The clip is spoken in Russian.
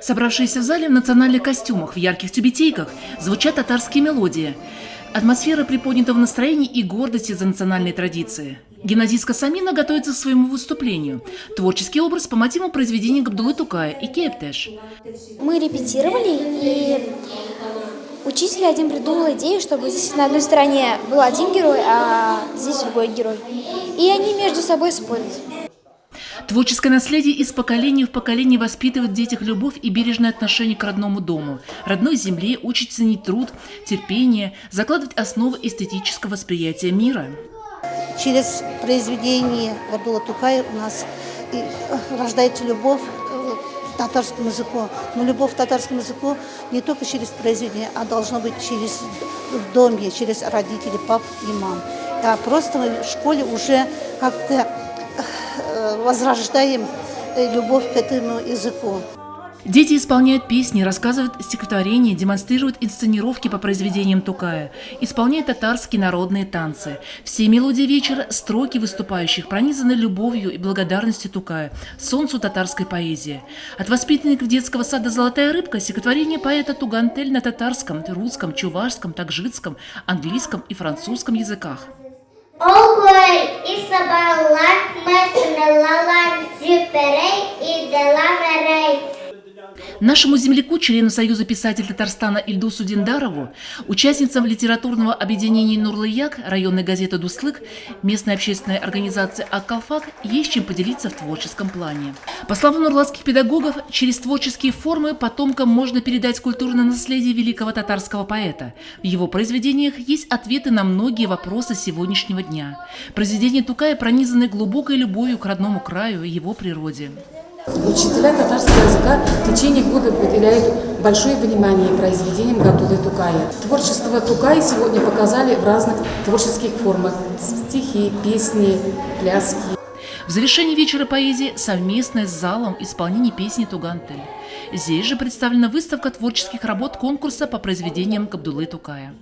Собравшиеся в зале в национальных костюмах, в ярких тюбетейках, звучат татарские мелодии. Атмосфера приподнятого настроения и гордости за национальные традиции. Гимназистка Самина готовится к своему выступлению. Творческий образ по мотивам произведений Габдуллы Тукая и Кейптеш. Мы репетировали, и учитель один придумал идею, чтобы здесь на одной стороне был один герой, а здесь другой герой. И они между собой спорят. Творческое наследие из поколения в поколение воспитывает в детях любовь и бережное отношение к родному дому, родной земле, учит ценить труд, терпение, закладывать основы эстетического восприятия мира. Через произведение Габдуллы Тукая у нас рождается любовь к татарскому языку. Но любовь к татарскому языку не только через произведение, а должно быть в доме, через родителей, пап и мам. А просто мы в школе уже как-то возрождаем любовь к этому языку. Дети исполняют песни, рассказывают стихотворения, демонстрируют инсценировки по произведениям Тукая, исполняют татарские народные танцы. Все мелодии вечера, строки выступающих пронизаны любовью и благодарностью Тукая, солнцу татарской поэзии. От воспитанников детского сада «Золотая рыбка» стихотворение поэта Тугантель на татарском, русском, чувашском, таджикском, английском и французском языках. Нашему земляку, члену Союза писателей Татарстана Ильдусу Диндарову, участницам литературного объединения «Нурлы-Як», районной газеты «Дуслык», местной общественной организации «Ак-Калфак» есть чем поделиться в творческом плане. По словам нурлатских педагогов, через творческие формы потомкам можно передать культурное наследие великого татарского поэта. В его произведениях есть ответы на многие вопросы сегодняшнего дня. Произведения Тукая пронизаны глубокой любовью к родному краю и его природе. Учителя татарского языка в течение года уделяют большое внимание произведениям Габдуллы Тукая. Творчество Тукая сегодня показали в разных творческих формах: стихи, песни, пляски. В завершении вечера поэзии совместное с залом исполнение песни «Тугантель». Здесь же представлена выставка творческих работ конкурса по произведениям Габдуллы Тукая.